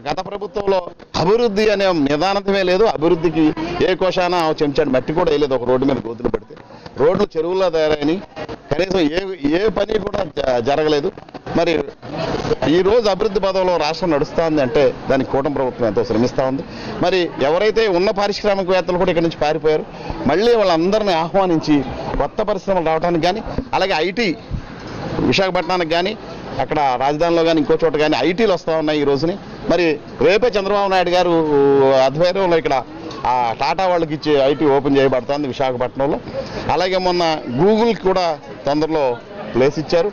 గత ప్రభుత్వంలో అభివృద్ధి అనే నిదానమే లేదు. అభివృద్ధికి ఏ కోశాన చెంచాడు మట్టి కూడా వేయలేదు. ఒక రోడ్డు మీద గోతులు పెడితే రోడ్లు చెరువుల్లో తయారైన కనీసం ఏ పని కూడా జరగలేదు. మరి ఈ రోజు అభివృద్ధి పదంలో రాష్ట్రం నడుస్తోంది అంటే దానికి కూటమి ప్రభుత్వం ఎంతో శ్రమిస్తూ ఉంది. మరి ఎవరైతే ఉన్న పారిశ్రామికవేత్తలు కూడా ఇక్కడి నుంచి పారిపోయారు, మళ్ళీ వాళ్ళందరినీ ఆహ్వానించి కొత్త పరిశ్రమలు రావడానికి కానీ, అలాగే ఐటీ విశాఖపట్నానికి కానీ, అక్కడ రాజధానిలో కానీ ఇంకో చోట కానీ ఐటీలు వస్తూ ఉన్నాయి ఈ రోజుని. మరి రేపే చంద్రబాబు నాయుడు గారు ఆధ్వర్యంలో ఇక్కడ ఆ టాటా వాళ్ళకి ఇచ్చి ఐటీ ఓపెన్ చేయబడుతుంది విశాఖపట్నంలో. అలాగే మొన్న గూగుల్కి కూడా తొందరలో ప్లేస్ ఇచ్చారు.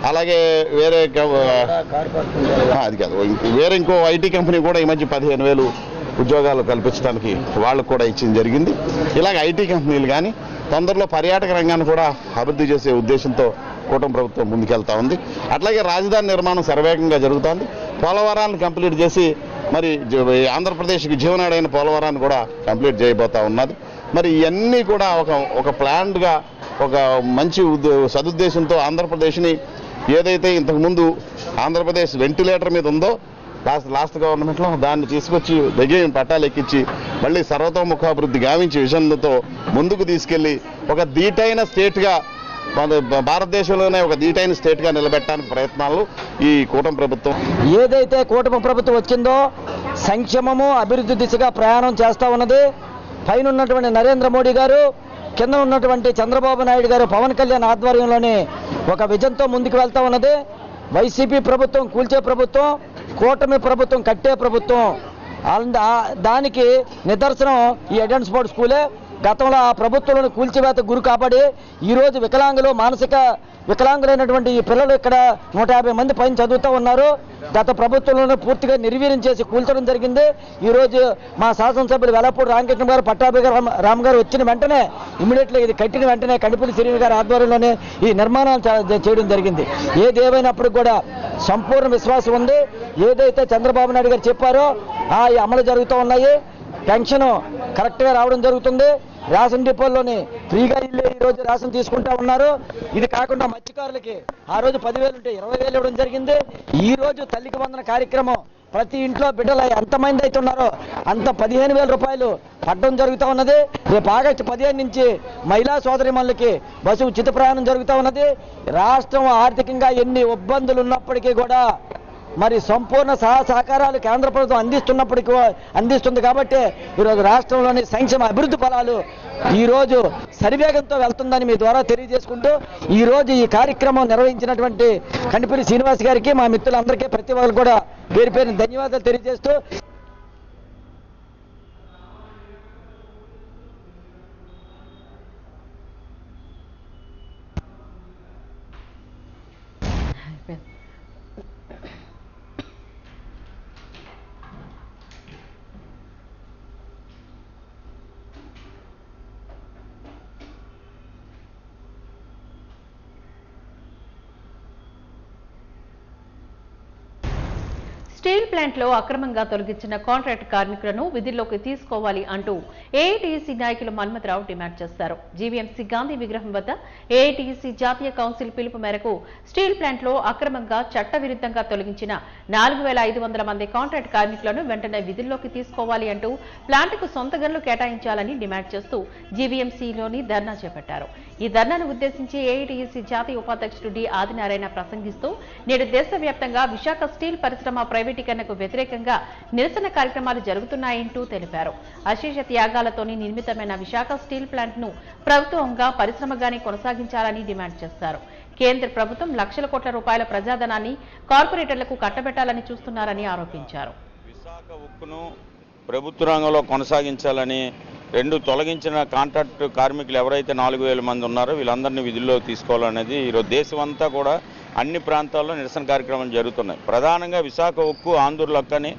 అలాగే వేరే అది కాదు, వేరే ఇంకో ఐటీ కంపెనీ కూడా ఈ మధ్య 15,000 ఉద్యోగాలు కల్పించడానికి వాళ్ళకు కూడా ఇచ్చింది జరిగింది. ఇలాగ ఐటీ కంపెనీలు కానీ తొందరలో పర్యాటక రంగాన్ని కూడా అభివృద్ధి చేసే ఉద్దేశంతో కూటమి ప్రభుత్వం ముందుకెళ్తా ఉంది. అట్లాగే రాజధాని నిర్మాణం శరవేగంగా జరుగుతోంది. పోలవరాన్ని కంప్లీట్ చేసి మరి ఆంధ్రప్రదేశ్కి జీవనాడైన పోలవరాన్ని కూడా కంప్లీట్ చేయబోతా ఉన్నది. మరి ఇవన్నీ కూడా ఒక ప్లాన్డ్గా, ఒక మంచి సదుద్దేశంతో ఆంధ్రప్రదేశ్ని ఏదైతే ఇంతకుముందు ఆంధ్రప్రదేశ్ వెంటిలేటర్ మీద ఉందో లాస్ట్ గవర్నమెంట్లో, దాన్ని తీసుకొచ్చి దగ్గర పట్టాలు ఎక్కించి మళ్ళీ సర్వతోముఖాభివృద్ధి గావించి విజన్లతో ముందుకు తీసుకెళ్లి ఒక ధీటైన స్టేట్గా, భారతదేశంలోనే ఒక ధీటైన స్టేట్గా నిలబెట్టడానికి ప్రయత్నాలు ఈ కూటమి ప్రభుత్వం. ఏదైతే కూటమి ప్రభుత్వం వచ్చిందో సంక్షేమము అభివృద్ధి దిశగా ప్రయాణం చేస్తూ ఉన్నది. పైన ఉన్నటువంటి నరేంద్ర మోడీ గారు, కింద ఉన్నటువంటి చంద్రబాబు నాయుడు గారు, పవన్ కళ్యాణ్ ఆధ్వర్యంలోనే ఒక విజన్తో ముందుకు వెళ్తూ ఉన్నది. వైసీపీ ప్రభుత్వం కూల్చే ప్రభుత్వం, కూటమి ప్రభుత్వం కట్టే ప్రభుత్వం. దానికి నిదర్శనం ఈ హెడెన్ స్పోర్ట్స్ స్కూలే. గతంలో ఆ ప్రభుత్వంలోని కూల్చివేత గురి కాబట్టి ఈరోజు వికలాంగులు, మానసిక వికలాంగులైనటువంటి ఈ పిల్లలు ఇక్కడ 150 మంది పైన చదువుతూ ఉన్నారు. గత ప్రభుత్వంలోనే పూర్తిగా నిర్వీర్యం చేసి కూల్చడం జరిగింది. ఈరోజు మా శాసనసభ్యులు వెలపూడి రామకృష్ణ గారు, పట్టాభిరామ్ గారు వచ్చిన వెంటనే ఇమ్మీడియట్లీ ఇది కట్టిన వెంటనే కనిపల్లి శ్రీని గారి ఆధ్వర్యంలోనే ఈ నిర్మాణాలు చేయడం జరిగింది. ఏదేమైనప్పుడు కూడా సంపూర్ణ విశ్వాసం ఉంది. ఏదైతే చంద్రబాబు నాయుడు గారు చెప్పారో ఆ అమలు జరుగుతూ ఉన్నాయి. పెన్షన్ కరెక్ట్గా రావడం జరుగుతుంది. రేషన్ డిపోల్లోని ఫ్రీగా ఇల్లు ఈరోజు రేషన్ తీసుకుంటా ఉన్నారు. ఇది కాకుండా మత్స్యకారులకి ఆ రోజు 10,000 ఉంటే 20,000 ఇవ్వడం జరిగింది. ఈ రోజు తల్లికి వందన కార్యక్రమం ప్రతి ఇంట్లో బిడ్డలు ఎంతమంది అయితే ఉన్నారో అంత 15,000 రూపాయలు పట్టడం జరుగుతూ ఉన్నది. రేపు ఆగస్టు 15 నుంచి మహిళా సోదరిమణులకి బస్సు ఉచిత ప్రయాణం జరుగుతూ ఉన్నది. రాష్ట్రం ఆర్థికంగా ఎన్ని ఇబ్బందులు ఉన్నప్పటికీ కూడా మరి సంపూర్ణ సహకారాలు కేంద్ర ప్రభుత్వం అందిస్తుంది. కాబట్టి ఈరోజు రాష్ట్రంలోని సంక్షేమ అభివృద్ధి ఫలాలు ఈరోజు సరివేగంతో వెళ్తుందని మీ ద్వారా తెలియజేసుకుంటూ ఈరోజు ఈ కార్యక్రమం నిర్వహించినటువంటి కనిపల్లి శ్రీనివాస్ గారికి, మా మిత్రులందరికీ ప్రతి ఒక్కరు కూడా పేరు పేరున ధన్యవాదాలు తెలియజేస్తూ స్టీల్ ప్లాంట్లో అక్రమంగా తొలగించిన కాంట్రాక్ట్ కార్మికులను విధుల్లోకి తీసుకోవాలి అంటూ ఏఐటీయూసీ నాయకులు మన్మథరావు డిమాండ్ చేశారు. జీవీఎంసీ గాంధీ విగ్రహం వద్ద ఏఐటీయూసీ జాతీయ కౌన్సిల్ పిలుపు మేరకు స్టీల్ ప్లాంట్లో అక్రమంగా చట్టవిరుద్ధంగా తొలగించిన 4,500 మంది కాంట్రాక్ట్ కార్మికులను వెంటనే విధుల్లోకి తీసుకోవాలి అంటూ ప్లాంట్కు సొంత గనులు కేటాయించాలని డిమాండ్ చేస్తూ జీవీఎంసీలోని ధర్నా చేపట్టారు. ఈ ధర్నాను ఉద్దేశించి ఏఐటీయూసీ జాతీయ ఉపాధ్యక్షుడు డి ఆదినారాయణ ప్రసంగిస్తూ నేడు దేశవ్యాప్తంగా విశాఖ స్టీల్ పరిశ్రమ ప్రైవేటీకరణకు వ్యతిరేకంగా నిరసన కార్యక్రమాలు జరుగుతున్నాయంటూ తెలిపారు. అశేష త్యాగాలతోని నిర్మితమైన విశాఖ స్టీల్ ప్లాంట్ ను ప్రభుత్వంగా పరిశ్రమగానే కొనసాగించాలని డిమాండ్ చేశారు. కేంద్ర ప్రభుత్వం లక్షల కోట్ల రూపాయల ప్రజాధనాన్ని కార్పొరేటర్లకు కట్టబెట్టాలని చూస్తున్నారని ఆరోపించారు. విశాఖ ఉక్కును ప్రభుత్వ రంగంలో కొనసాగించాలని తొలగించిన కాంట్రాక్ట్ కార్మికులు ఎవరైతే 4,000 మంది ఉన్నారో వీళ్ళందరినీ విధుల్లో తీసుకోవాలనేది ఈరోజు దేశమంతా కూడా అన్ని ప్రాంతాల్లో నిరసన కార్యక్రమాలు జరుగుతున్నాయి. ప్రధానంగా విశాఖ ఉక్కు ఆంధ్రులక్కని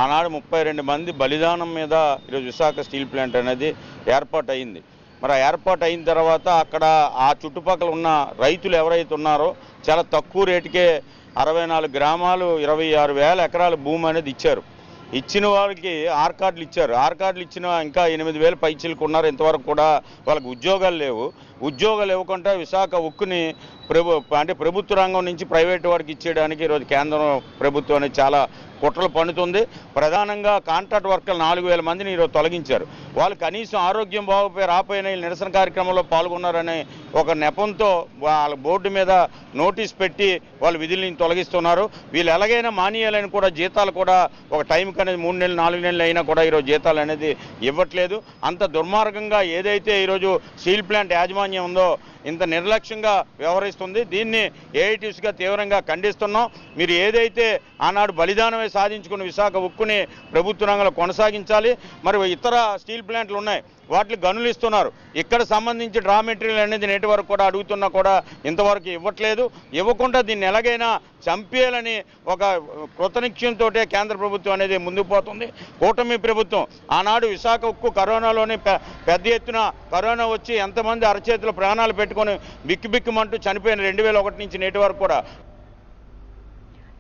ఆనాడు 32 మంది బలిదానం మీద ఈరోజు విశాఖ స్టీల్ ప్లాంట్ అనేది ఏర్పాటు అయింది. మరి ఏర్పాటు అయిన తర్వాత అక్కడ ఆ చుట్టుపక్కల ఉన్న రైతులు ఎవరైతే ఉన్నారో చాలా తక్కువ రేటుకే 64 గ్రామాలు 26,000 ఎకరాల భూమి అనేది ఇచ్చారు. ఇచ్చిన వారికి ఆర్ కార్డులు ఇచ్చారు. ఆర్ కార్డులు ఇచ్చిన ఇంకా 8,000 పైచీలకు ఉన్నారు. ఇంతవరకు కూడా వాళ్ళకి ఉద్యోగాలు లేవు. ఉద్యోగాలు ఇవ్వకుండా విశాఖ ఉక్కుని ప్రభుత్వ రంగం నుంచి ప్రైవేటు వారికి ఇచ్చేయడానికి ఈరోజు కేంద్రం ప్రభుత్వం అనేది చాలా కుట్రలు పన్నుతుంది. ప్రధానంగా కాంట్రాక్ట్ వర్కర్లు 4,000 మందిని ఈరోజు తొలగించారు. వాళ్ళు కనీసం ఆరోగ్యం రాపోయిన నిరసన కార్యక్రమంలో పాల్గొన్నారనే ఒక నెపంతో వాళ్ళ బోర్డు మీద నోటీస్ పెట్టి వాళ్ళు విధుల్ని తొలగిస్తున్నారు. వీళ్ళు ఎలాగైనా మానేయాలని కూడా జీతాలు కూడా ఒక టైంకి అనేది 3 నెలలు 4 నెలలు అయినా కూడా ఈరోజు జీతాలు అనేది ఇవ్వట్లేదు. అంత దుర్మార్గంగా ఏదైతే ఈరోజు స్టీల్ ప్లాంట్ యాజమాన్యం ఉందో ఇంత నిర్లక్ష్యంగా వ్యవహరిస్తుంది. దీన్ని ఏఐటీయూసీగా తీవ్రంగా ఖండిస్తున్నాం. మీరు ఏదైతే ఆనాడు బలిదానమే సాధించుకున్న విశాఖ ఉక్కుని ప్రభుత్వ రంగంలో కొనసాగించాలి. మరి ఇతర స్టీల్ ప్లాంట్లు ఉన్నాయి, వాటికి గనులు ఇస్తున్నారు. ఇక్కడ సంబంధించి డ్రా మెటీరియల్ అనేది నేటి వరకు కూడా అడుగుతున్నా కూడా ఇంతవరకు ఇవ్వట్లేదు. ఇవ్వకుండా దీన్ని ఎలాగైనా చంపేయాలని ఒక కృతనిశ్చయంతో కేంద్ర ప్రభుత్వం అనేది ముందుకు పోతుంది. కూటమి ప్రభుత్వం ఆనాడు విశాఖ ఉక్కు కరోనాలోనే పెద్ద ఎత్తున కరోనా వచ్చి ఎంతమంది అరచేతులు ప్రాణాలు పెట్టుకొని బిక్కుబిక్కుమంటూ చనిపోయిన 2001 నుంచి నేటి వరకు కూడా.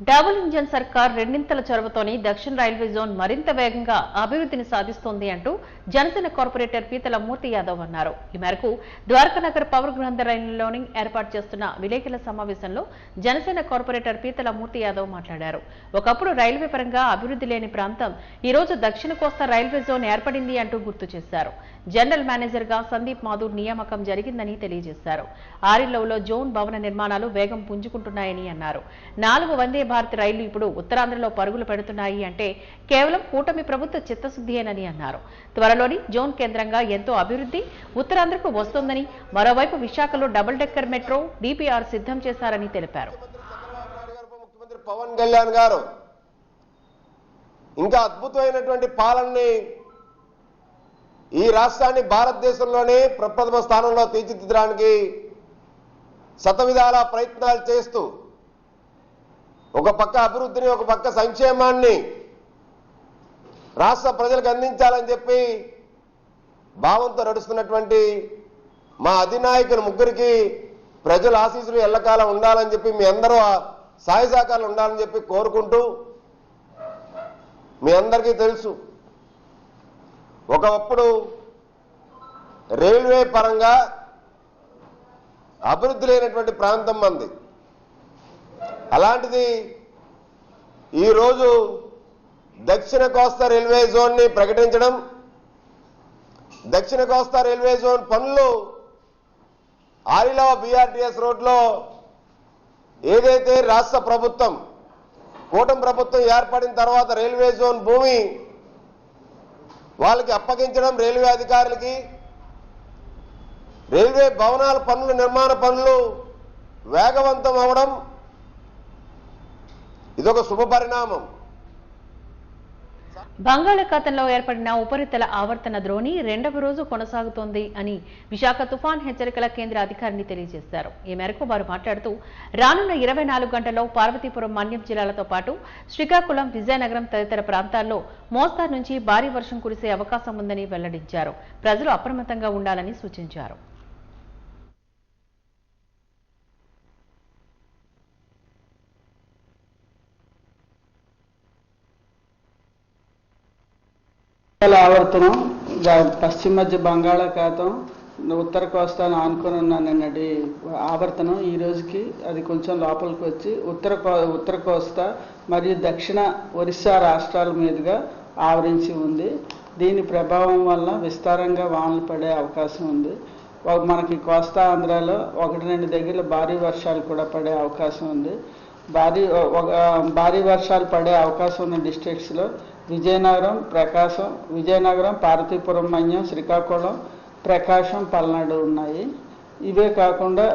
డబుల్ ఇంజన్ సర్కార్ రెండింతల చొరవతోని దక్షిణ రైల్వే జోన్ మరింత వేగంగా అభివృద్ధిని సాధిస్తోంది అంటూ జనసేన కార్పొరేటర్ పీతల మూర్తి యాదవ్ అన్నారు. ఈ మేరకు ద్వారకానగర్ పవర్ గ్రంథ రైలులోని ఏర్పాటు చేస్తున్న విలేకరుల సమావేశంలో జనసేన కార్పొరేటర్ పీతల మూర్తి యాదవ్ మాట్లాడారు. ఒకప్పుడు రైల్వే పరంగా అభివృద్ధి లేని ప్రాంతం ఈ రోజు దక్షిణ కోస్తా రైల్వే జోన్ ఏర్పడింది అంటూ గుర్తు చేశారు. జనరల్ మేనేజర్ గా సందీప్ మాధూర్ నియామకం జరిగిందని తెలియజేశారు. ఆరిల్లవులో జోన్ భవన నిర్మాణాలు వేగం పుంజుకుంటున్నాయని అన్నారు. 4 వందే భారత్ రైళ్లు ఇప్పుడు ఉత్తరాంధ్రలో పరుగులు పెడుతున్నాయి అంటే కేవలం కూటమి ప్రభుత్వ చిత్తశుద్ధియేనని అన్నారు. త్వరలోని జోన్ కేంద్రంగా ఎంతో అభివృద్ధి ఉత్తరాంధ్రకు వస్తోందని, మరోవైపు విశాఖలో డబుల్ డెక్కర్ మెట్రో డిపిఆర్ సిద్ధం చేశారని తెలిపారు. ముఖ్యమంత్రి పవన్ కళ్యాణ్ గారు ఇంకా అద్భుతమైనటువంటి పాలనని ఈ రాష్ట్రాన్ని భారతదేశంలోనే ప్రప్రథమ స్థానంలో తీర్చిదిద్దడానికి శతవిధాల ప్రయత్నాలు చేస్తూ ఒక పక్క అభివృద్ధిని, ఒక పక్క సంక్షేమాన్ని రాష్ట్ర ప్రజలకు అందించాలని చెప్పి భావంతో నడుస్తున్నటువంటి మా అధినాయకులు ముగ్గురికి ప్రజల ఆశీస్సులు ఎల్లకాలం ఉండాలని చెప్పి మీ అందరూ సహాయ సహకారాలు ఉండాలని చెప్పి కోరుకుంటూ, మీ అందరికీ తెలుసు ఒకప్పుడు రైల్వే పరంగా అభివృద్ధి లేనటువంటి ప్రాంతం మంది. అలాంటిది ఈరోజు దక్షిణ కోస్తా రైల్వే జోన్ని ప్రకటించడం, దక్షిణ కోస్తా రైల్వే జోన్ పనులు ఆరిలవ బీఆర్టీఎస్ రోడ్లో ఏదైతే రాష్ట్ర ప్రభుత్వం కూటమి ప్రభుత్వం ఏర్పడిన తర్వాత రైల్వే జోన్ భూమి వాళ్ళకి అప్పగించడం, రైల్వే అధికారులకి రైల్వే భవనాల పనులు, నిర్మాణ పనులు వేగవంతం అవడం ఇదొక శుభ పరిణామం. బంగాళాఖాతంలో ఏర్పడిన ఉపరితల ఆవర్తన ద్రోణి రెండవ రోజు కొనసాగుతోంది అని విశాఖ తుఫాన్ హెచ్చరికల కేంద్ర అధికారిని తెలియజేశారు. ఈ మేరకు వారు మాట్లాడుతూ రానున్న 24 గంటల్లో పార్వతీపురం మన్యం జిల్లాలతో పాటు శ్రీకాకుళం, విజయనగరం తదితర ప్రాంతాల్లో మోస్తారు నుంచి భారీ వర్షం కురిసే అవకాశం ఉందని వెల్లడించారు. ప్రజలు అప్రమత్తంగా ఉండాలని సూచించారు. ఆవర్తనం పశ్చిమ మధ్య బంగాళాఖాతం ఉత్తర కోస్తాను ఆనుకొని ఉన్న నిన్నటి ఆవర్తనం ఈ రోజుకి అది కొంచెం లోపలికి వచ్చి ఉత్తర కోస్తా మరియు దక్షిణ ఒరిస్సా రాష్ట్రాల మీదుగా ఆవరించి ఉంది. దీని ప్రభావం వల్ల విస్తారంగా వానలు పడే అవకాశం ఉంది. మనకి కోస్తా ఆంధ్రాలో 1-2 దగ్గరలో భారీ వర్షాలు కూడా పడే అవకాశం ఉంది. భారీ వర్షాలు పడే అవకాశం ఉన్న డిస్ట్రిక్ట్స్లో విజయనగరం, పార్వతీపురం, మన్యం, శ్రీకాకుళం, ప్రకాశం, పల్నాడు ఉన్నాయి. ఇవే కాకుండా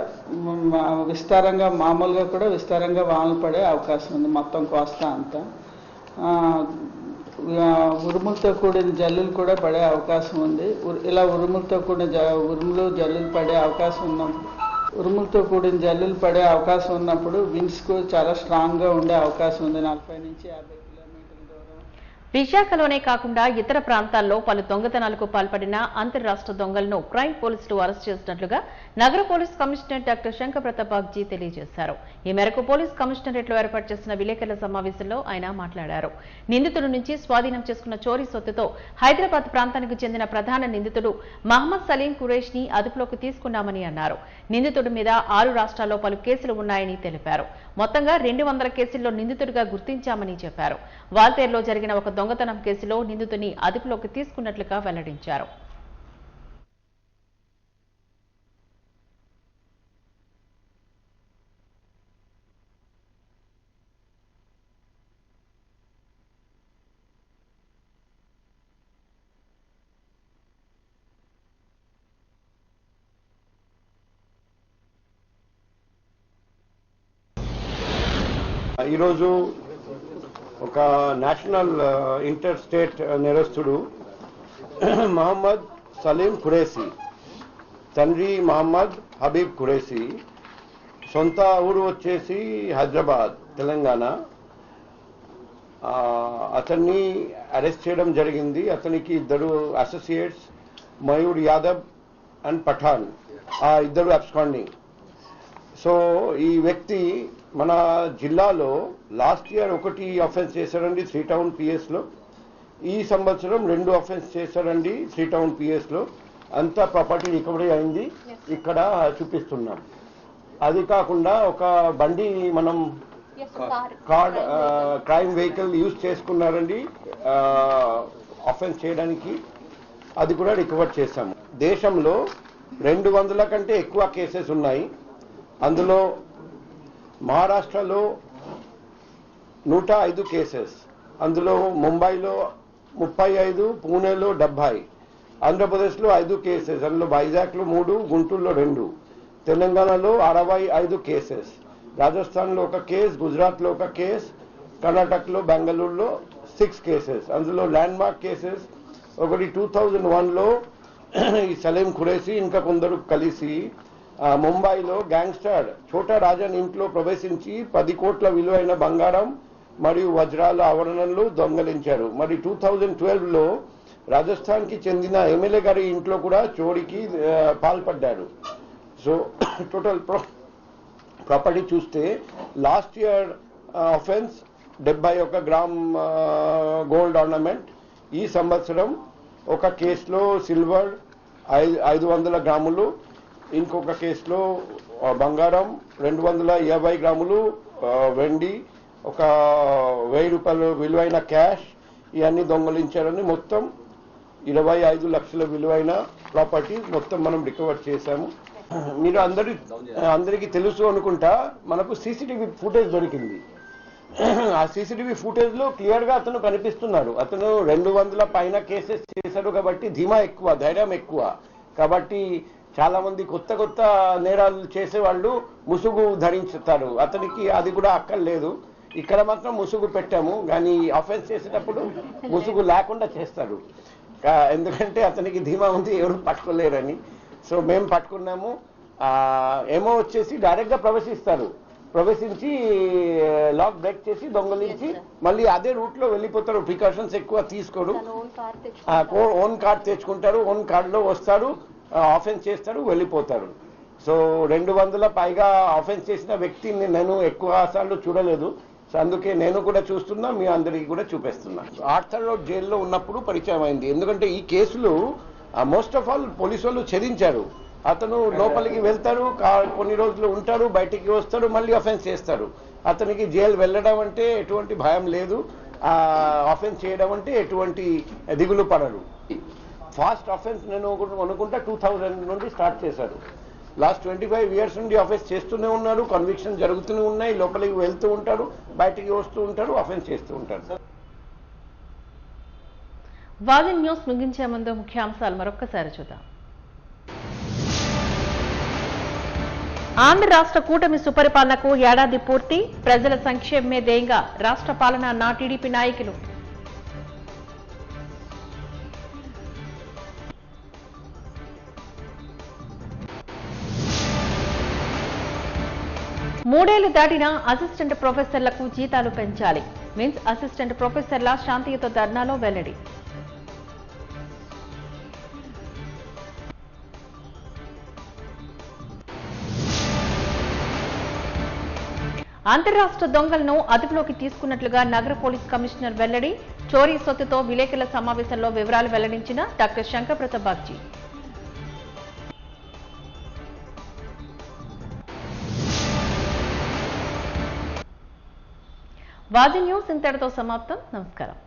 మామూలుగా కూడా విస్తారంగా వానలు పడే అవకాశం ఉంది మొత్తం కోస్తా అంతా. ఉరుములతో కూడిన జల్లులు కూడా పడే అవకాశం ఉంది. ఇలా ఉరుములతో కూడిన జల్లులు పడే అవకాశం ఉన్నప్పుడు విండ్స్ చాలా స్ట్రాంగ్గా ఉండే అవకాశం ఉంది. 40 నుంచి 50 కిలోమీటర్ల దూరం. విశాఖలోనే కాకుండా ఇతర ప్రాంతాల్లో పలు దొంగతనాలకు పాల్పడిన అంతర్రాష్ట్ర దొంగలను క్రైమ్ పోలీసులు అరెస్ట్ చేసినట్లుగా నగర police commissioner doctor Shankar Pratap Bagchi తెలియజేశారు. ఈ మేరకు పోలీస్ కమిషనరేట్లో ఏర్పాటు చేసిన విలేకరుల సమావేశంలో ఆయన మాట్లాడారు. నిందితుడి నుంచి స్వాధీనం చేసుకున్న చోరీ సొత్తుతో హైదరాబాద్ ప్రాంతానికి చెందిన ప్రధాన నిందితుడు మహమ్మద్ సలీం ఖురేష్ ని అదుపులోకి తీసుకున్నామని అన్నారు. నిందితుడి మీద 6 రాష్ట్రాల్లో పలు కేసులు ఉన్నాయని తెలిపారు. మొత్తంగా 200 కేసుల్లో నిందితుడిగా గుర్తించామని చెప్పారు. వాల్తేరులో జరిగిన ఒక దొంగతనం కేసులో నిందితుడిని అదుపులోకి తీసుకున్నట్లుగా వెల్లడించారు. ఈరోజు ఒక నేషనల్ ఇంటర్ స్టేట్ నేరస్తుడు మహమ్మద్ సలీం ఖురేషి, తండ్రి మహమ్మద్ హబీబ్ ఖురేషి, సొంత ఊరు వచ్చేసి హైదరాబాద్, తెలంగాణ. అతన్ని అరెస్ట్ చేయడం జరిగింది. అతనికి 2 అసోసియేట్స్, మయూర్ యాదవ్ అండ్ పఠాన్, ఆ 2 అబ్స్కాండింగ్. సో ఈ వ్యక్తి మన జిల్లాలో లాస్ట్ ఇయర్ 1 అఫెన్స్ చేశారండి శ్రీ టౌన్ పిఎస్లో. ఈ సంవత్సరం 2 అఫెన్స్ చేశారండి శ్రీ టౌన్ పిఎస్లో. అంతా ప్రాపర్టీ రికవరీ అయింది, ఇక్కడ చూపిస్తున్నాం. అది కాకుండా ఒక బండి మనం క్రైమ్ వెహికల్ యూజ్ చేసుకున్నారండి అఫెన్స్ చేయడానికి, అది కూడా రికవర్ చేశాము. దేశంలో 200 కంటే ఎక్కువ కేసెస్ ఉన్నాయి. అందులో మహారాష్ట్రలో 105 కేసెస్, అందులో ముంబైలో 35, పూణేలో 70, ఆంధ్రప్రదేశ్లో 5 కేసెస్, అందులో వైజాగ్లో 3, గుంటూరులో 2, తెలంగాణలో 65 కేసెస్, రాజస్థాన్లో 1 కేసు, గుజరాత్లో 1 కేసు, కర్ణాటకలో, బెంగళూరులో 6 కేసెస్. అందులో ల్యాండ్ మార్క్ కేసెస్ ఒకటి 2001లో ఈ సలీం ఖురేషి ఇంకా కొందరు కలిసి ముంబైలో గ్యాంగ్స్టర్ ఛోటా రాజన్ ఇంట్లో ప్రవేశించి 10 కోట్ల విలువైన బంగారం మరియు వజ్రాల ఆభరణాలు దొంగలించారు. మరి 2012లో రాజస్థాన్కి చెందిన ఎమ్మెల్యే గారి ఇంట్లో కూడా చోరీకి పాల్పడ్డారు. సో టోటల్ ప్రాపర్టీ చూస్తే last year offence 71 gram gold ornament. ఈ సంవత్సరం ఒక కేసులో సిల్వర్ 500 గ్రాములు, ఇంకొక కేసులో బంగారం 220 గ్రాములు, వెండి, 1000 రూపాయలు విలువైన క్యాష్, ఇవన్నీ దొంగలించారని మొత్తం 25 లక్షల విలువైన ప్రాపర్టీ మొత్తం మనం రికవర్ చేశాము. మీరు అందరికీ తెలుసు అనుకుంటా, మనకు సీసీటీవీ ఫుటేజ్ దొరికింది. ఆ సీసీటీవీ ఫుటేజ్ లో క్లియర్ గా అతను కనిపిస్తున్నాడు. అతను 200 పైన కేసెస్ చేశాడు కాబట్టి ధీమా ఎక్కువ, ధైర్యం ఎక్కువ. కాబట్టి చాలా మంది కొత్త నేరాలు చేసేవాళ్ళు ముసుగు ధరించుతారు. అతనికి అది కూడా అక్కర్లేదు. ఇక్కడ మాత్రం ముసుగు పెట్టాము, కానీ ఆఫెన్స్ చేసేటప్పుడు ముసుగు లేకుండా చేస్తాడు. ఎందుకంటే అతనికి ధీమా ఉంది, ఎవరు పట్టుకోలేరని. సో మేము పట్టుకున్నాము. ఏమో వచ్చేసి డైరెక్ట్గా ప్రవేశించి లాక్ బ్రేక్ చేసి దొంగలించి మళ్ళీ అదే రూట్లో వెళ్ళిపోతారు. ప్రికాషన్స్ ఎక్కువ తీసుకోరు. ఓన్ కార్డ్ తెచ్చుకుంటారు, ఓన్ కార్డులో వస్తారు, ఆఫెన్స్ చేస్తారు, వెళ్ళిపోతారు. సో 200 పైగా ఆఫెన్స్ చేసిన వ్యక్తిని నేను ఎక్కువ సార్లు చూడలేదు. సో అందుకే నేను కూడా చూస్తున్నా, మీ అందరికీ కూడా చూపిస్తున్నా. ఆర్థర్ రోడ్ జైల్లో ఉన్నప్పుడు పరిచయం అయింది. ఎందుకంటే ఈ కేసులు మోస్ట్ ఆఫ్ ఆల్ పోలీసు వాళ్ళు ఛేదించారు. అతను లోపలికి వెళ్తారు, కొన్ని రోజులు ఉంటారు, బయటికి వస్తారు, మళ్ళీ ఆఫెన్స్ చేస్తారు. అతనికి జైలు వెళ్ళడం అంటే ఎటువంటి భయం లేదు, ఆఫెన్స్ చేయడం అంటే ఎటువంటి దిగులు పడరు. ఫాస్ట్ ఆఫెన్స్ నేను అనుకుంటా 2000 నుండి స్టార్ట్ చేశారు. లాస్ట్ 25 years నుండి ఆఫెన్స్ చేస్తూనే ఉన్నారు. కన్విక్షన్ జరుగుతూనే ఉన్నాయి. లోపలికి వెళ్తూ ఉంటారు, బయటికి వస్తూ ఉంటారు, ఆఫెన్స్ చేస్తూ ఉంటారు. వాదన్ న్యూస్ ముగించే ముందు ముఖ్యాంశాలు మరొక్కసారి చూద్దాం. ఆంధ్ర రాష్ట్ర కూటమి సుపరిపాలనకు ఏడాది పూర్తి, ప్రజల సంక్షేమమే ధ్యేయంగా రాష్ట్ర పాలన నా టీడీపీ నాయకులు. మూడేళ్లు దాటిన అసిస్టెంట్ ప్రొఫెసర్లకు జీతాలు పెంచాలి. మీన్స్ అసిస్టెంట్ ప్రొఫెసర్ల శాంతియుత ధర్నాలో వెల్లడి. అంతర్రాష్ట్ర దొంగలను అదుపులోకి తీసుకున్నట్లుగా నగర పోలీస్ కమిషనర్ వెల్లడి. చోరీ సొత్తుతో విలేకరుల సమావేశంలో వివరాలు వెల్లడించిన డాక్టర్ శంకర్ ప్రతాప్ బాగ్జీ. వాది న్యూస్ ఇంతటితో సమాప్తం. నమస్కారం.